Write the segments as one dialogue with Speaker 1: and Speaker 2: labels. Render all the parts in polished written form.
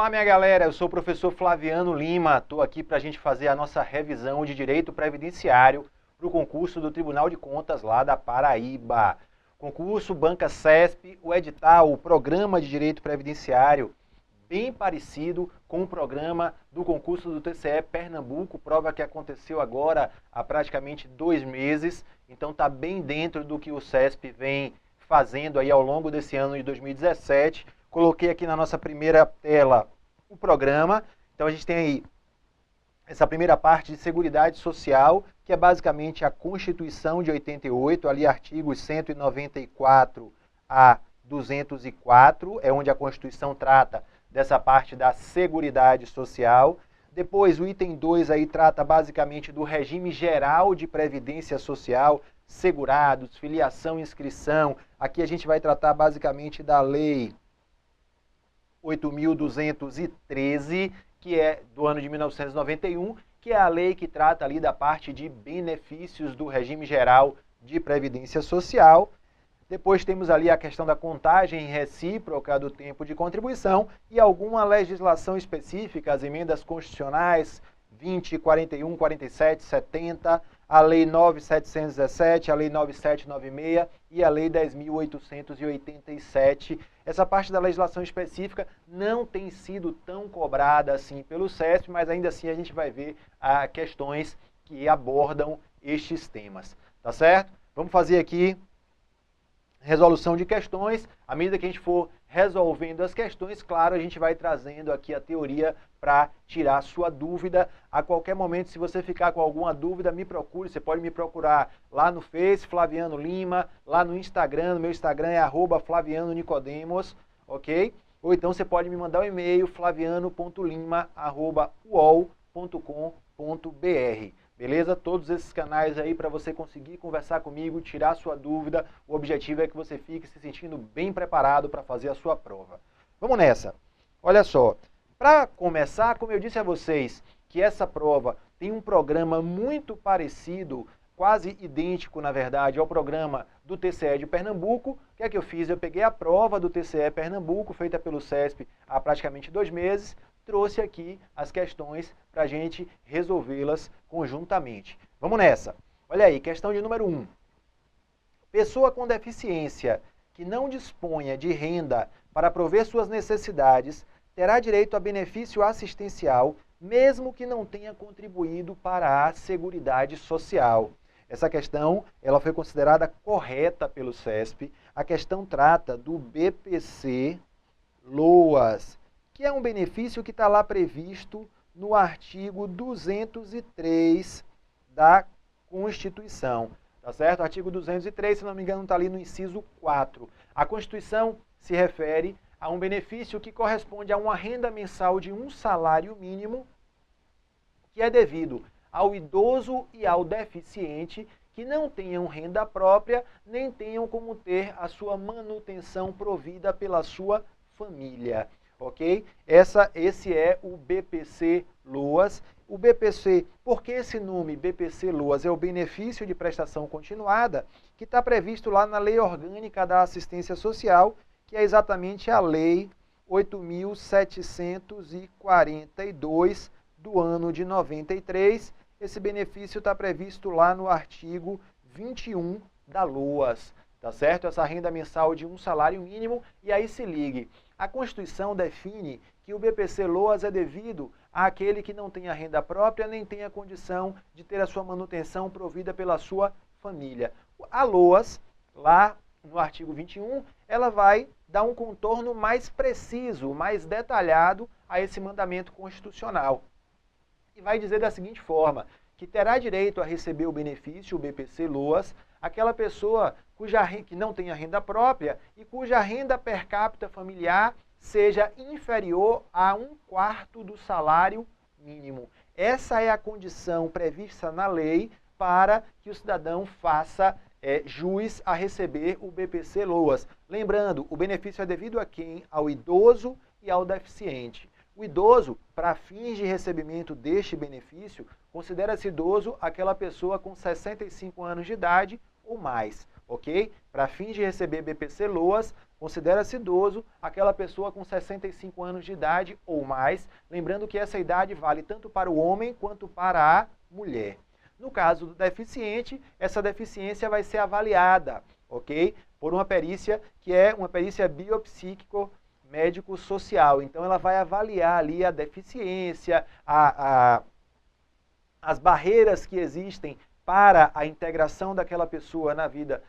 Speaker 1: Olá, minha galera, eu sou o professor Flaviano Lima, estou aqui para a gente fazer a nossa revisão de Direito Previdenciário para o concurso do Tribunal de Contas lá da Paraíba. Concurso Banca CESP, o edital, o programa de Direito Previdenciário, bem parecido com o programa do concurso do TCE Pernambuco, prova que aconteceu agora há praticamente 2 meses, então está bem dentro do que o CESP vem fazendo aí ao longo desse ano de 2017. Coloquei aqui na nossa primeira tela o programa. Então a gente tem aí essa primeira parte de Seguridade Social, que é basicamente a Constituição de 88, ali artigos 194 a 204, é onde a Constituição trata dessa parte da Seguridade Social. Depois o item 2 aí trata basicamente do regime geral de previdência social, segurados, filiação e inscrição. Aqui a gente vai tratar basicamente da lei 8.213, que é do ano de 1991, que é a lei que trata ali da parte de benefícios do regime geral de previdência social. Depois temos ali a questão da contagem recíproca do tempo de contribuição e alguma legislação específica, as emendas constitucionais 20, 41, 47, 70, a Lei 9.717, a Lei 9.796 e a Lei 10.887. Essa parte da legislação específica não tem sido tão cobrada assim pelo CESP, mas ainda assim a gente vai ver questões que abordam estes temas, tá certo? Vamos fazer aqui resolução de questões. À medida que a gente for resolvendo as questões, claro, a gente vai trazendo aqui a teoria para tirar a sua dúvida. A qualquer momento, se você ficar com alguma dúvida, me procure. Você pode me procurar lá no Face, Flaviano Lima, lá no Instagram. No meu Instagram é @FlavianoNicodemos, ok? Ou então você pode me mandar um e-mail, flaviano.lima@uol.com.br. Beleza? Todos esses canais aí para você conseguir conversar comigo, tirar sua dúvida. O objetivo é que você fique se sentindo bem preparado para fazer a sua prova. Vamos nessa. Olha só, para começar, como eu disse a vocês, que essa prova tem um programa muito parecido, quase idêntico, na verdade, ao programa do TCE de Pernambuco. O que é que eu fiz? Eu peguei a prova do TCE Pernambuco, feita pelo CESP há praticamente 2 meses, trouxe aqui as questões para a gente resolvê-las conjuntamente. Vamos nessa. Olha aí, questão de número 1. Pessoa com deficiência que não disponha de renda para prover suas necessidades terá direito a benefício assistencial, mesmo que não tenha contribuído para a Seguridade Social. Essa questão ela foi considerada correta pelo CESP. A questão trata do BPC-LOAS, que é um benefício que está lá previsto no artigo 203 da Constituição. Tá certo? O artigo 203, se não me engano, está ali no inciso 4. A Constituição se refere a um benefício que corresponde a uma renda mensal de um salário mínimo que é devido ao idoso e ao deficiente que não tenham renda própria, nem tenham como ter a sua manutenção provida pela sua família. Ok? Esse é o BPC-LOAS. O BPC, por que esse nome BPC-LOAS? É o benefício de prestação continuada, que está previsto lá na Lei Orgânica da Assistência Social, que é exatamente a Lei 8.742 do ano de 93. Esse benefício está previsto lá no artigo 21 da LOAS. Tá certo? Essa renda mensal de um salário mínimo. E aí se ligue. A Constituição define que o BPC-LOAS é devido àquele que não tenha renda própria nem tenha condição de ter a sua manutenção provida pela sua família. A LOAS, lá no artigo 21, ela vai dar um contorno mais preciso, mais detalhado a esse mandamento constitucional. E vai dizer da seguinte forma, que terá direito a receber o benefício, o BPC-LOAS, aquela pessoa que não tenha renda própria e cuja renda per capita familiar seja inferior a 1/4 do salário mínimo. Essa é a condição prevista na lei para que o cidadão faça jus a receber o BPC-LOAS. Lembrando, o benefício é devido a quem? Ao idoso e ao deficiente. O idoso, para fins de recebimento deste benefício, considera-se idoso aquela pessoa com 65 anos de idade ou mais. ok? Para fins de receber BPC-LOAS, considera-se idoso aquela pessoa com 65 anos de idade ou mais, lembrando que essa idade vale tanto para o homem quanto para a mulher. No caso do deficiente, essa deficiência vai ser avaliada, ok? Por uma perícia que é uma perícia biopsíquico médico-social. Então, ela vai avaliar ali a deficiência, as barreiras que existem para a integração daquela pessoa na vida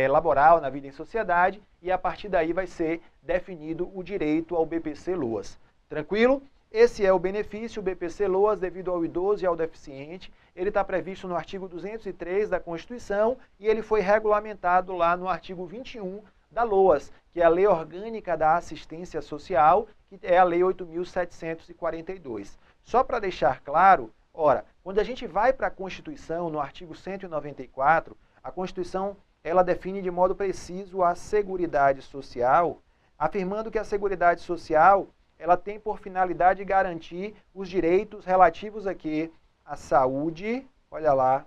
Speaker 1: laboral, na vida em sociedade, e a partir daí vai ser definido o direito ao BPC-LOAS. Tranquilo? Esse é o benefício, o BPC-LOAS, devido ao idoso e ao deficiente. Ele está previsto no artigo 203 da Constituição e ele foi regulamentado lá no artigo 21 da LOAS, que é a Lei Orgânica da Assistência Social, que é a Lei 8.742. Só para deixar claro, ora, quando a gente vai para a Constituição, no artigo 194, a Constituição ela define de modo preciso a Seguridade Social, afirmando que a Seguridade Social ela tem por finalidade garantir os direitos relativos aqui à saúde, olha lá,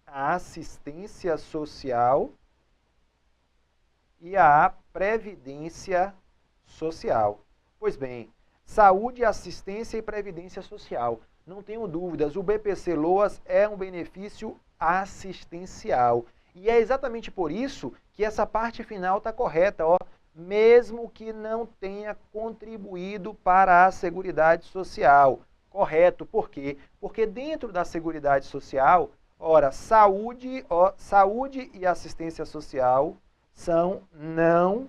Speaker 1: à assistência social e à previdência social. Pois bem, saúde, assistência e previdência social. Não tenho dúvidas, o BPC-LOAS é um benefício assistencial. E é exatamente por isso que essa parte final está correta, ó. Mesmo que não tenha contribuído para a Seguridade Social. Correto, por quê? Porque dentro da Seguridade Social, ora, saúde e assistência social são não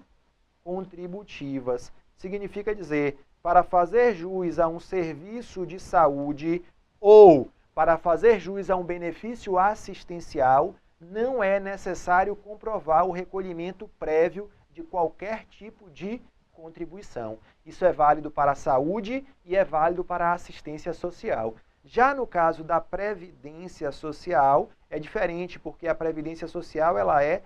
Speaker 1: contributivas. Significa dizer, para fazer jus a um serviço de saúde ou para fazer jus a um benefício assistencial, não é necessário comprovar o recolhimento prévio de qualquer tipo de contribuição. Isso é válido para a saúde e é válido para a assistência social. Já no caso da previdência social, é diferente, porque a previdência social ela é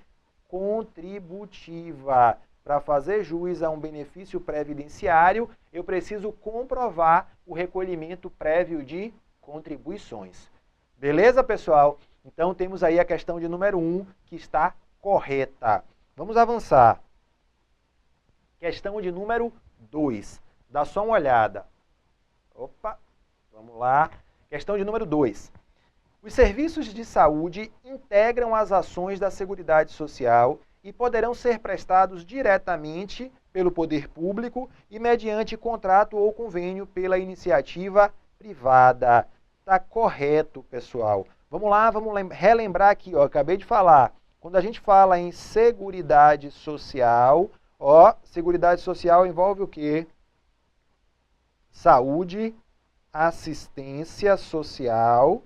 Speaker 1: contributiva. Para fazer jus a um benefício previdenciário, eu preciso comprovar o recolhimento prévio de contribuições. Beleza, pessoal? Então, temos aí a questão de número 1, que está correta. Vamos avançar. Questão de número 2. Dá só uma olhada. Opa, vamos lá. Questão de número 2. Os serviços de saúde integram as ações da Seguridade Social e poderão ser prestados diretamente pelo poder público e mediante contrato ou convênio pela iniciativa privada. Está correto, pessoal. Vamos lá, vamos relembrar aqui, ó, acabei de falar. Quando a gente fala em Seguridade Social, ó, Seguridade Social envolve o quê? Saúde, assistência social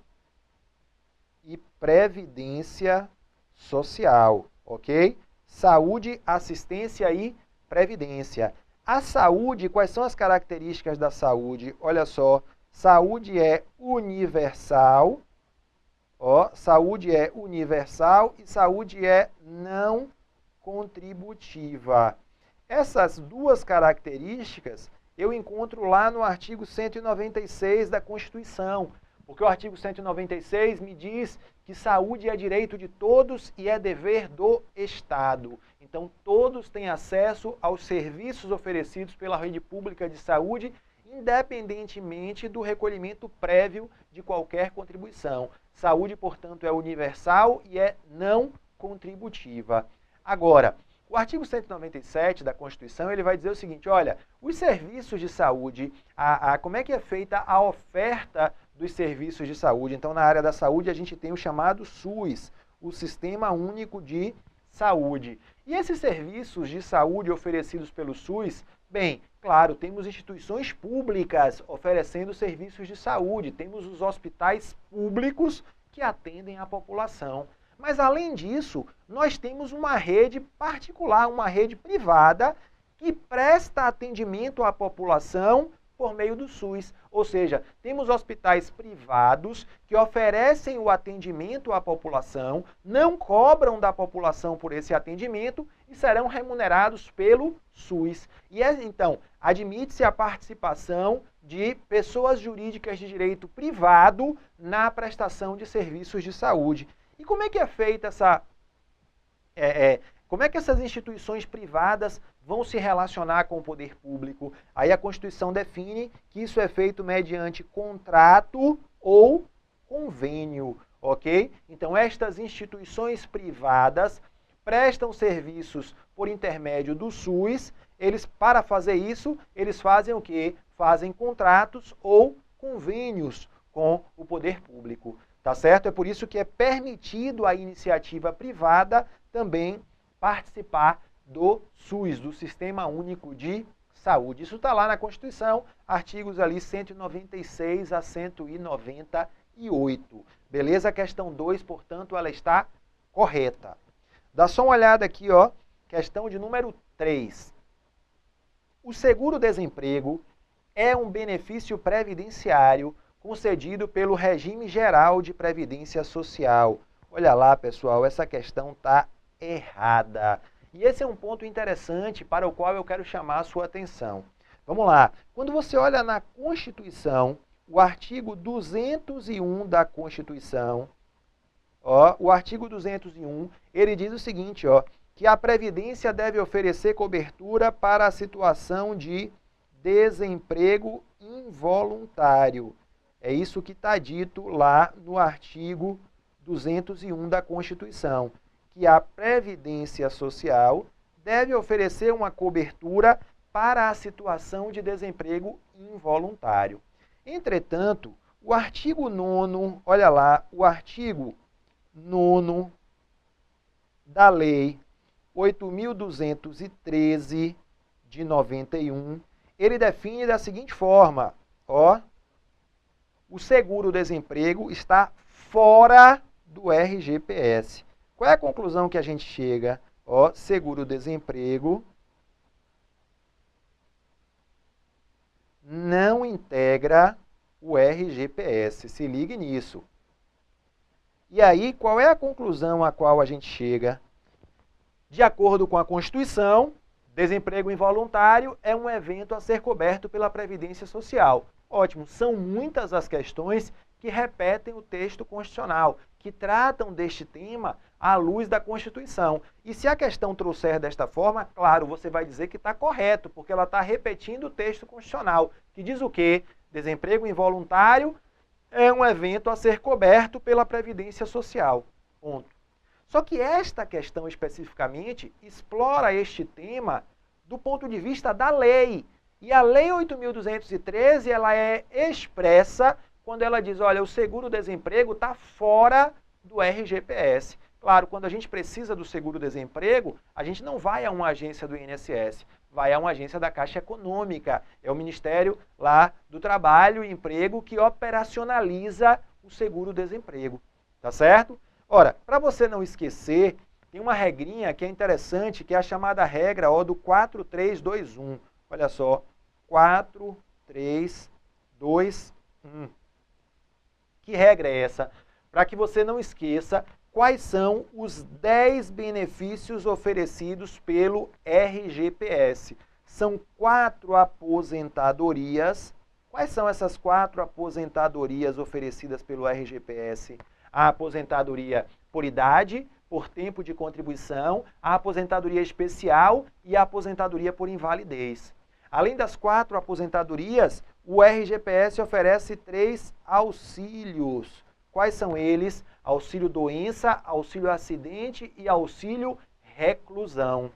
Speaker 1: e previdência social, ok? Saúde, assistência e previdência. A saúde, quais são as características da saúde? Olha só, saúde é universal, ó, saúde é universal e saúde é não contributiva. Essas duas características eu encontro lá no artigo 196 da Constituição, porque o artigo 196 me diz que saúde é direito de todos e é dever do Estado. Então, todos têm acesso aos serviços oferecidos pela rede pública de saúde, independentemente do recolhimento prévio de qualquer contribuição. Saúde, portanto, é universal e é não contributiva. Agora, o artigo 197 da Constituição ele vai dizer o seguinte, olha, os serviços de saúde, como é que é feita a oferta dos serviços de saúde? Então, na área da saúde, a gente tem o chamado SUS, o Sistema Único de Saúde. E esses serviços de saúde oferecidos pelo SUS, bem, claro, temos instituições públicas oferecendo serviços de saúde, temos os hospitais públicos que atendem a população. Mas, além disso, nós temos uma rede particular, uma rede privada que presta atendimento à população por meio do SUS. Ou seja, temos hospitais privados que oferecem o atendimento à população, não cobram da população por esse atendimento e serão remunerados pelo SUS. E então, admite-se a participação de pessoas jurídicas de direito privado na prestação de serviços de saúde. E como é que é feita como é que essas instituições privadas vão se relacionar com o poder público? Aí a Constituição define que isso é feito mediante contrato ou convênio, ok? Então, estas instituições privadas prestam serviços por intermédio do SUS. Para fazer isso, eles fazem o quê? Fazem contratos ou convênios com o poder público, tá certo? É por isso que é permitido à iniciativa privada também participar do SUS, do Sistema Único de Saúde. Isso está lá na Constituição, artigos ali 196 a 198. Beleza? A questão 2, portanto, ela está correta. Dá só uma olhada aqui, ó, questão de número 3. O seguro-desemprego é um benefício previdenciário concedido pelo Regime Geral de Previdência Social. Olha lá, pessoal, essa questão está errada. E esse é um ponto interessante para o qual eu quero chamar a sua atenção. Vamos lá. Quando você olha na Constituição, o artigo 201 da Constituição, ó, o artigo 201, ele diz o seguinte, ó, que a Previdência deve oferecer cobertura para a situação de desemprego involuntário. É isso que está dito lá no artigo 201 da Constituição, que a Previdência Social deve oferecer uma cobertura para a situação de desemprego involuntário. Entretanto, o artigo 9º, olha lá, o artigo 9º da Lei 8.213 de 91, ele define da seguinte forma, ó, o seguro-desemprego está fora do RGPS. Qual é a conclusão que a gente chega? Ó, seguro-desemprego não integra o RGPS. Se ligue nisso. E aí, qual é a conclusão a qual a gente chega? De acordo com a Constituição, desemprego involuntário é um evento a ser coberto pela Previdência Social. Ótimo, são muitas as questões que repetem o texto constitucional, que tratam deste tema à luz da Constituição. E se a questão trouxer desta forma, claro, você vai dizer que está correto, porque ela está repetindo o texto constitucional, que diz o quê? Desemprego involuntário é um evento a ser coberto pela Previdência Social. Ponto. Só que esta questão especificamente explora este tema do ponto de vista da lei. E a Lei 8.213, ela é expressa quando ela diz, olha, o seguro-desemprego está fora do RGPS. Claro, quando a gente precisa do seguro-desemprego, a gente não vai a uma agência do INSS, vai a uma agência da Caixa Econômica. É o Ministério lá do Trabalho e Emprego que operacionaliza o seguro-desemprego. Tá certo? Ora, para você não esquecer, tem uma regrinha que é interessante, que é a chamada regra ó, do 4321. Olha só, 4321. Que regra é essa? Para que você não esqueça quais são os 10 benefícios oferecidos pelo RGPS. São 4 aposentadorias. Quais são essas 4 aposentadorias oferecidas pelo RGPS? A aposentadoria por idade, por tempo de contribuição, a aposentadoria especial e a aposentadoria por invalidez. Além das 4 aposentadorias, o RGPS oferece 3 auxílios. Quais são eles? Auxílio doença, auxílio acidente e auxílio reclusão.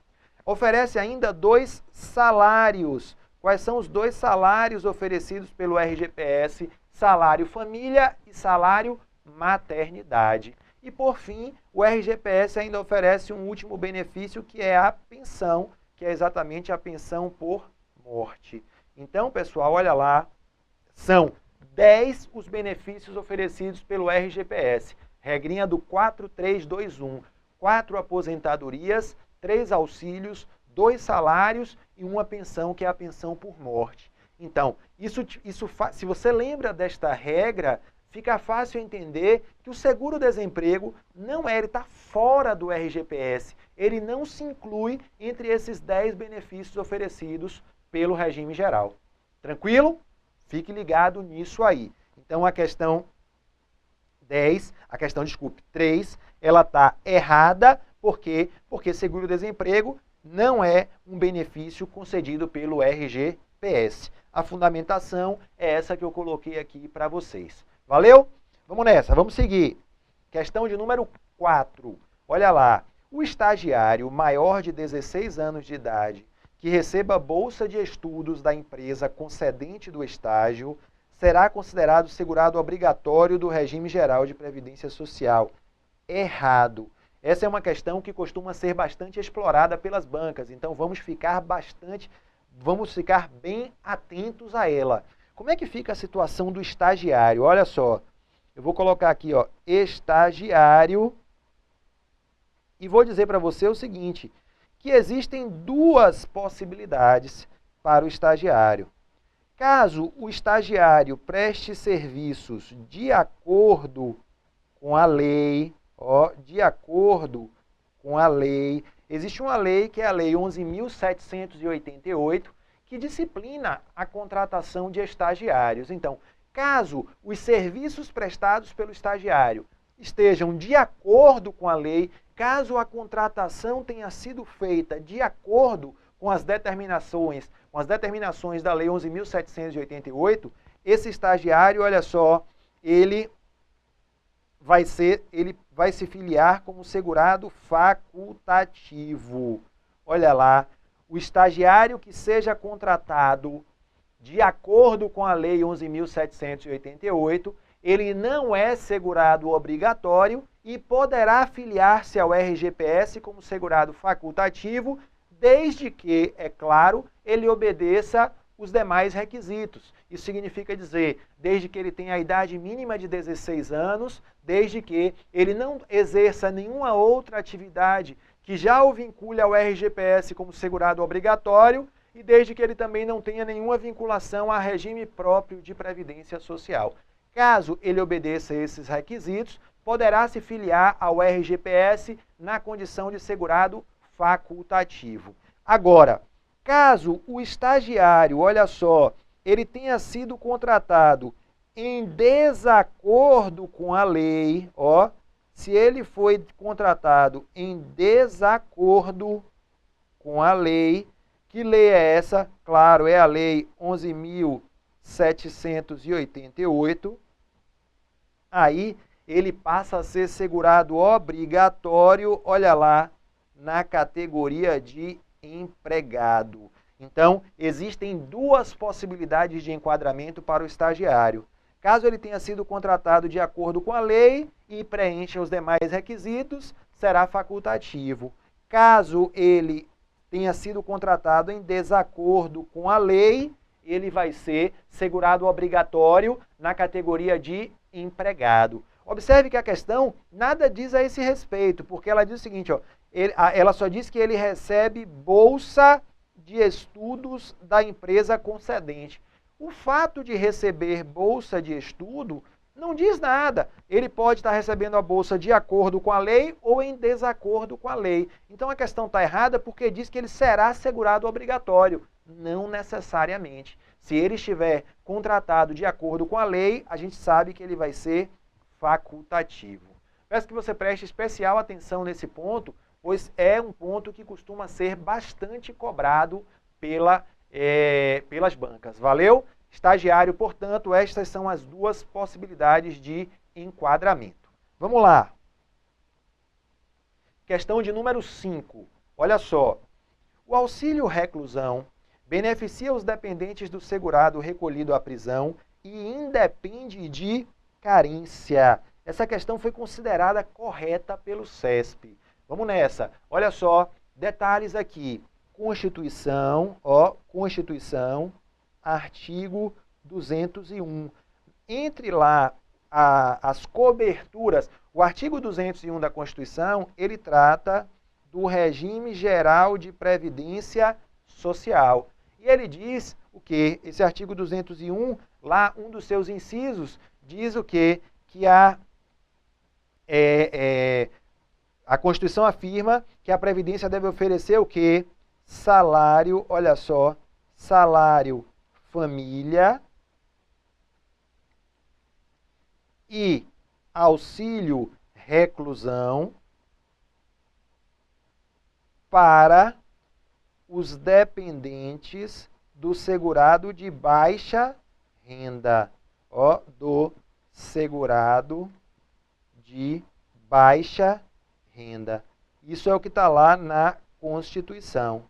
Speaker 1: Oferece ainda 2 salários. Quais são os 2 salários oferecidos pelo RGPS? Salário família e salário maternidade. E por fim, o RGPS ainda oferece um último benefício que é a pensão, que é exatamente a pensão por morte. Então, pessoal, olha lá, são 10 os benefícios oferecidos pelo RGPS. Regrinha do 4321. 4 aposentadorias, 3 auxílios, 2 salários e uma pensão, que é a pensão por morte. Então, se você lembra desta regra, fica fácil entender que o seguro-desemprego não é, ele está fora do RGPS. Ele não se inclui entre esses 10 benefícios oferecidos pelo regime geral. Tranquilo? Fique ligado nisso aí. Então, a questão 3, ela está errada, Por quê? Porque seguro-desemprego não é um benefício concedido pelo RGPS. A fundamentação é essa que eu coloquei aqui para vocês. Valeu? Vamos nessa, vamos seguir. Questão de número 4. Olha lá. O estagiário maior de 16 anos de idade que receba bolsa de estudos da empresa concedente do estágio será considerado segurado obrigatório do regime geral de previdência social. Errado. Essa é uma questão que costuma ser bastante explorada pelas bancas, então vamos ficar bem atentos a ela. Como é que fica a situação do estagiário? Olha só, eu vou colocar aqui, ó, estagiário, e vou dizer para você o seguinte, que existem duas possibilidades para o estagiário. Caso o estagiário preste serviços de acordo com a lei, de acordo com a lei, existe uma lei que é a Lei 11.788, que disciplina a contratação de estagiários. Então, caso os serviços prestados pelo estagiário estejam de acordo com a lei, caso a contratação tenha sido feita de acordo com as determinações da Lei 11.788, esse estagiário, olha só, ele vai se filiar como segurado facultativo. Olha lá, o estagiário que seja contratado de acordo com a Lei 11.788, ele não é segurado obrigatório e poderá filiar-se ao RGPS como segurado facultativo, desde que, é claro, ele obedeça os demais requisitos. Isso significa dizer, desde que ele tenha a idade mínima de 16 anos, desde que ele não exerça nenhuma outra atividade que já o vincule ao RGPS como segurado obrigatório e desde que ele também não tenha nenhuma vinculação a regime próprio de previdência social. Caso ele obedeça a esses requisitos, poderá se filiar ao RGPS na condição de segurado facultativo. Agora, caso o estagiário, olha só, ele tenha sido contratado em desacordo com a lei, se ele foi contratado em desacordo com a lei, que lei é essa? Claro, é a Lei 11.788, aí ele passa a ser segurado obrigatório, olha lá, na categoria de empregado. Então, existem duas possibilidades de enquadramento para o estagiário. Caso ele tenha sido contratado de acordo com a lei e preencha os demais requisitos, será facultativo. Caso ele tenha sido contratado em desacordo com a lei, ele vai ser segurado obrigatório na categoria de empregado. Observe que a questão nada diz a esse respeito, porque ela diz o seguinte, ela só diz que ele recebe bolsa de estudos da empresa concedente. O fato de receber bolsa de estudo não diz nada. Ele pode estar recebendo a bolsa de acordo com a lei ou em desacordo com a lei. Então a questão está errada porque diz que ele será segurado obrigatório. Não necessariamente. Se ele estiver contratado de acordo com a lei, a gente sabe que ele vai ser facultativo. Peço que você preste especial atenção nesse ponto, pois é um ponto que costuma ser bastante cobrado pelas bancas. Valeu? Estagiário, portanto, estas são as duas possibilidades de enquadramento. Vamos lá. Questão de número 5. Olha só. O auxílio reclusão beneficia os dependentes do segurado recolhido à prisão e independe de carência. Essa questão foi considerada correta pelo CESP. Vamos nessa. Olha só, detalhes aqui. Constituição, Constituição, artigo 201. Entre lá as coberturas, o artigo 201 da Constituição, ele trata do regime geral de previdência social. E ele diz o quê? Esse artigo 201, lá um dos seus incisos, diz o quê? Que a Constituição afirma que a Previdência deve oferecer o quê? Salário, olha só, salário família e auxílio reclusão para os dependentes do segurado de baixa renda. Ó, do segurado de baixa renda. Isso é o que está lá na Constituição.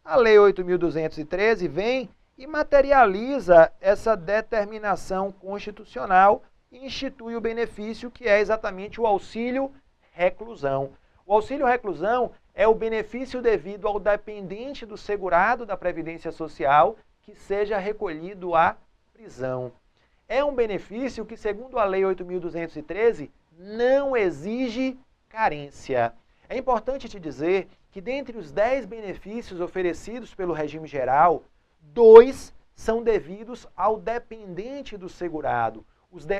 Speaker 1: A Lei 8.213 vem e materializa essa determinação constitucional e institui o benefício que é exatamente o auxílio reclusão. O auxílio reclusão é o benefício devido ao dependente do segurado da Previdência Social que seja recolhido à prisão. É um benefício que, segundo a Lei 8.213, não exige carência. É importante te dizer que, dentre os 10 benefícios oferecidos pelo regime geral, 2 são devidos ao dependente do segurado.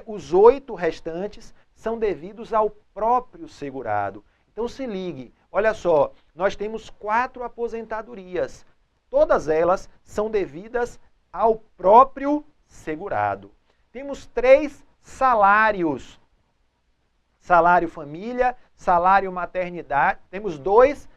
Speaker 1: Os 8 restantes são devidos ao próprio segurado. Então se ligue, olha só, nós temos 4 aposentadorias. Todas elas são devidas ao próprio segurado. Temos 3 salários. Salário família, salário maternidade. Temos 2,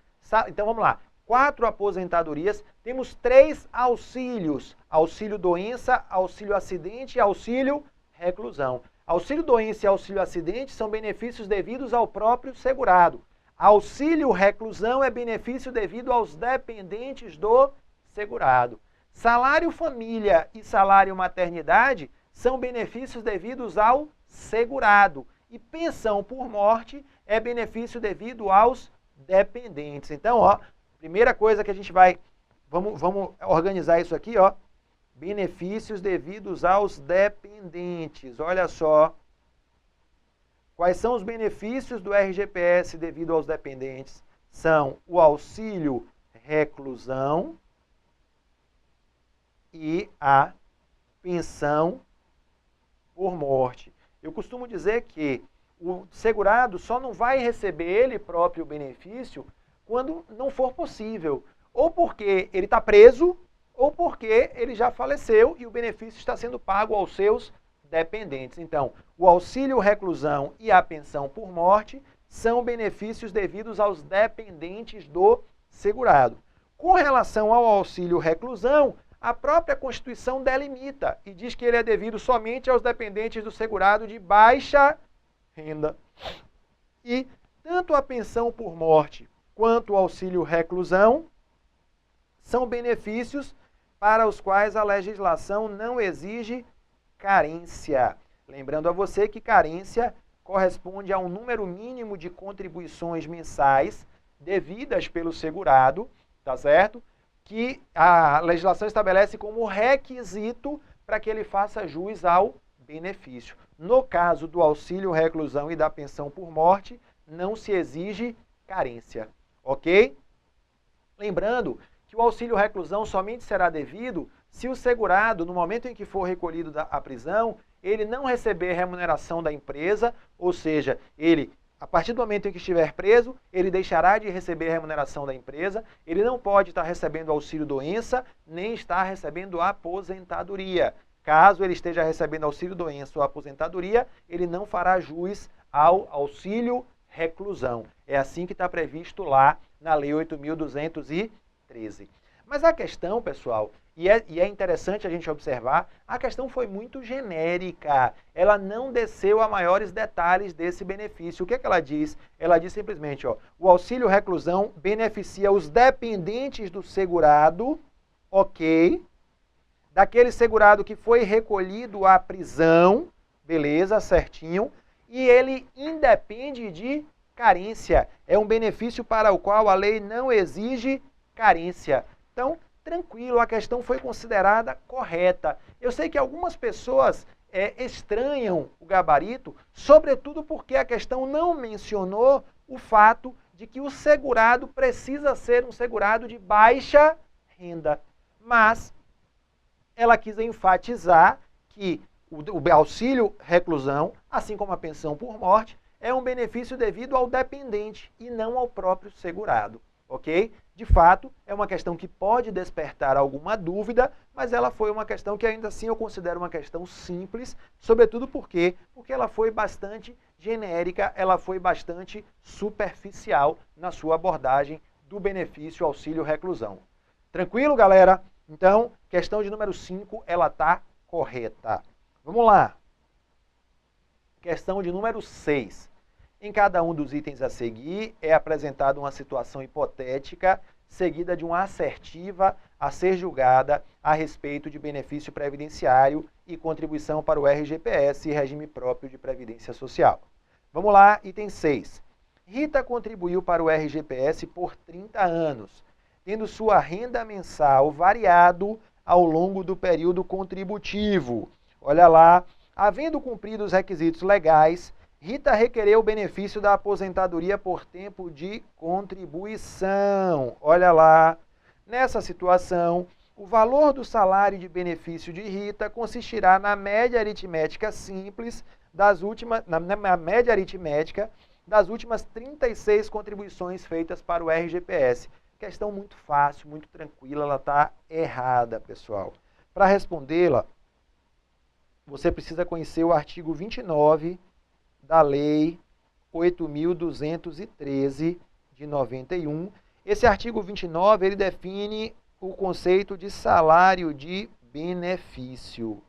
Speaker 1: então vamos lá. 4 aposentadorias, temos 3 auxílios. Auxílio doença, auxílio acidente e auxílio reclusão. Auxílio doença e auxílio acidente são benefícios devidos ao próprio segurado. Auxílio reclusão é benefício devido aos dependentes do segurado. Salário família e salário maternidade são benefícios devidos ao segurado. E pensão por morte é benefício devido aos dependentes. Então, ó, primeira coisa que a gente vai... Vamos organizar isso aqui, ó. Benefícios devidos aos dependentes. Olha só. Quais são os benefícios do RGPS devido aos dependentes? São o auxílio reclusão e a pensão por morte. Eu costumo dizer que o segurado só não vai receber ele próprio benefício quando não for possível. Ou porque ele está preso, ou porque ele já faleceu e o benefício está sendo pago aos seus dependentes. Então, o auxílio reclusão e a pensão por morte são benefícios devidos aos dependentes do segurado. Com relação ao auxílio reclusão, a própria Constituição delimita e diz que ele é devido somente aos dependentes do segurado de baixa renda. E tanto a pensão por morte quanto o auxílio reclusão são benefícios para os quais a legislação não exige carência. Lembrando a você que carência corresponde a um número mínimo de contribuições mensais devidas pelo segurado, tá certo? Que a legislação estabelece como requisito para que ele faça jus ao benefício. No caso do auxílio reclusão e da pensão por morte, não se exige carência, ok? Lembrando que o auxílio reclusão somente será devido se o segurado, no momento em que for recolhido à prisão, ele não receber remuneração da empresa, ou seja, ele, a partir do momento em que estiver preso, ele deixará de receber remuneração da empresa, ele não pode estar recebendo auxílio doença, nem estar recebendo aposentadoria. Caso ele esteja recebendo auxílio doença ou aposentadoria, ele não fará jus ao auxílio reclusão. É assim que está previsto lá na Lei 8.213. Mas a questão, pessoal, e é interessante a gente observar, a questão foi muito genérica. Ela não desceu a maiores detalhes desse benefício. O que é que ela diz? Ela diz simplesmente, ó, o auxílio reclusão beneficia os dependentes do segurado, ok, daquele segurado que foi recolhido à prisão, beleza, certinho, e ele independe de carência. É um benefício para o qual a lei não exige carência. Então, tranquilo, a questão foi considerada correta. Eu sei que algumas pessoas estranham o gabarito, sobretudo porque a questão não mencionou o fato de que o segurado precisa ser um segurado de baixa renda. Mas ela quis enfatizar que o auxílio reclusão, assim como a pensão por morte, é um benefício devido ao dependente e não ao próprio segurado, ok? De fato, é uma questão que pode despertar alguma dúvida, mas ela foi uma questão que ainda assim eu considero uma questão simples, sobretudo porque ela foi bastante genérica, ela foi bastante superficial na sua abordagem do benefício auxílio reclusão. Tranquilo, galera? Então, questão de número 5, ela está correta. Vamos lá. Questão de número 6. Em cada um dos itens a seguir, é apresentada uma situação hipotética seguida de uma assertiva a ser julgada a respeito de benefício previdenciário e contribuição para o RGPS e regime próprio de previdência social. Vamos lá, item 6. Rita contribuiu para o RGPS por 30 anos, tendo sua renda mensal variado ao longo do período contributivo. Olha lá, havendo cumprido os requisitos legais, Rita requereu o benefício da aposentadoria por tempo de contribuição. Olha lá, nessa situação, o valor do salário de benefício de Rita consistirá na média aritmética simples das últimas, na média aritmética das últimas 36 contribuições feitas para o RGPS. Questão muito fácil, muito tranquila, ela está errada, pessoal. Para respondê-la, você precisa conhecer o artigo 29 da Lei 8.213 de 91. Esse artigo 29, ele define o conceito de salário de benefício.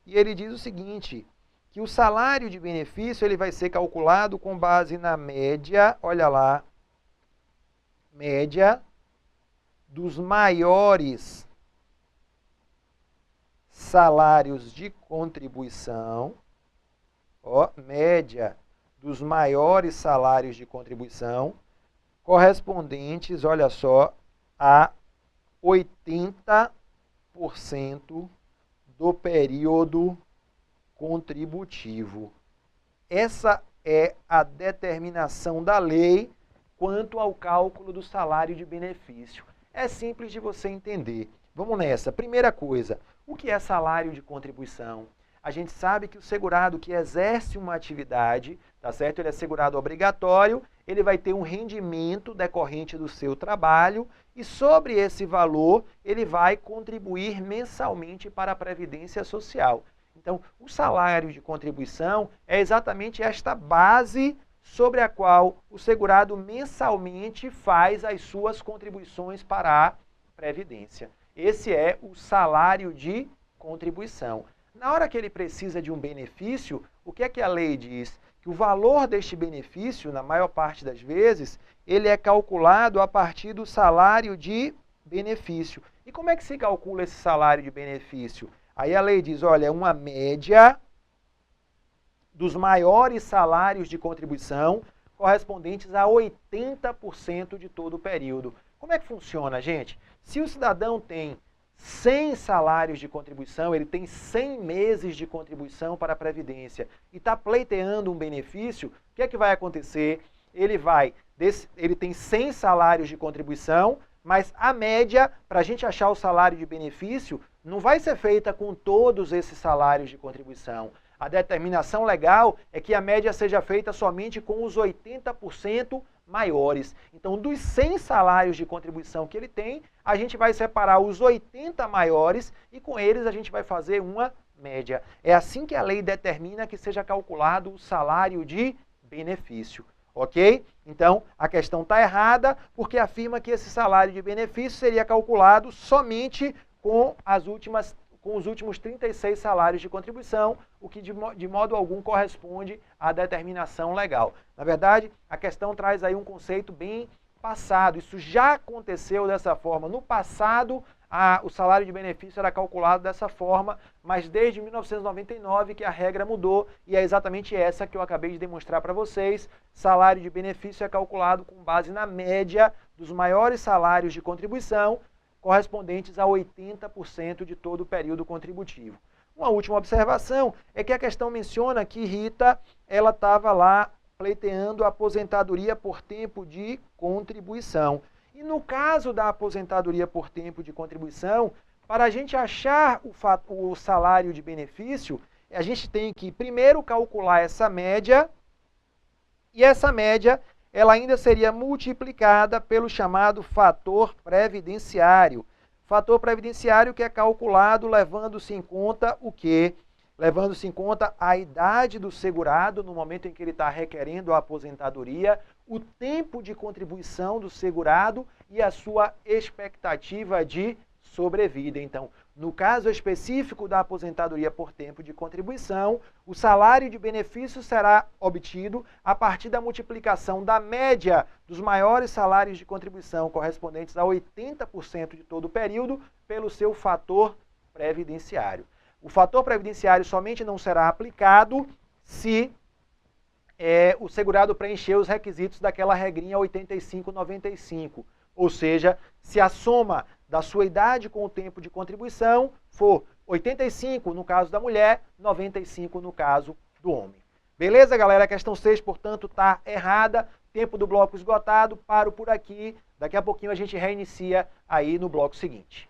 Speaker 1: E ele diz o seguinte, que o salário de benefício ele vai ser calculado com base na média, olha lá, média dos maiores salários de contribuição, média dos maiores salários de contribuição, correspondentes, olha só, a 80% do período contributivo. Essa é a determinação da lei quanto ao cálculo do salário de benefício. É simples de você entender. Vamos nessa. Primeira coisa, o que é salário de contribuição? A gente sabe que o segurado que exerce uma atividade, tá certo? Ele é segurado obrigatório, ele vai ter um rendimento decorrente do seu trabalho e sobre esse valor ele vai contribuir mensalmente para a Previdência Social. Então, o salário de contribuição é exatamente esta base sobre a qual o segurado mensalmente faz as suas contribuições para a Previdência. Esse é o salário de contribuição. Na hora que ele precisa de um benefício, o que é que a lei diz? Que o valor deste benefício, na maior parte das vezes, ele é calculado a partir do salário de benefício. E como é que se calcula esse salário de benefício? Aí a lei diz, olha, é uma média dos maiores salários de contribuição correspondentes a 80% de todo o período. Como é que funciona, gente? Se o cidadão tem 100 salários de contribuição, ele tem 100 meses de contribuição para a Previdência e está pleiteando um benefício, o que é que vai acontecer? Ele tem 100 salários de contribuição, mas a média, para a gente achar o salário de benefício, não vai ser feita com todos esses salários de contribuição. A determinação legal é que a média seja feita somente com os 80% maiores. Então, dos 100 salários de contribuição que ele tem, a gente vai separar os 80 maiores e com eles a gente vai fazer uma média. É assim que a lei determina que seja calculado o salário de benefício. Ok? Então, a questão está errada porque afirma que esse salário de benefício seria calculado somente com os últimos 36 salários de contribuição, o que de modo algum corresponde à determinação legal. Na verdade, a questão traz aí um conceito bem passado. Isso já aconteceu dessa forma. No passado, o salário de benefício era calculado dessa forma, mas desde 1999 que a regra mudou e é exatamente essa que eu acabei de demonstrar para vocês. Salário de benefício é calculado com base na média dos maiores salários de contribuição, correspondentes a 80% de todo o período contributivo. Uma última observação é que a questão menciona que Rita ela estava lá pleiteando a aposentadoria por tempo de contribuição. E no caso da aposentadoria por tempo de contribuição, para a gente achar o salário de benefício, a gente tem que primeiro calcular essa média, e essa média ela ainda seria multiplicada pelo chamado fator previdenciário. Fator previdenciário que é calculado levando-se em conta o quê? Levando-se em conta a idade do segurado no momento em que ele está requerendo a aposentadoria, o tempo de contribuição do segurado e a sua expectativa de sobrevida. Então, no caso específico da aposentadoria por tempo de contribuição, o salário de benefício será obtido a partir da multiplicação da média dos maiores salários de contribuição correspondentes a 80% de todo o período pelo seu fator previdenciário. O fator previdenciário somente não será aplicado se o segurado preencher os requisitos daquela regrinha 85-95, ou seja, se a soma da sua idade com o tempo de contribuição for 85 no caso da mulher, 95 no caso do homem. Beleza, galera? A questão 6, portanto, está errada. Tempo do bloco esgotado, paro por aqui. Daqui a pouquinho a gente reinicia aí no bloco seguinte.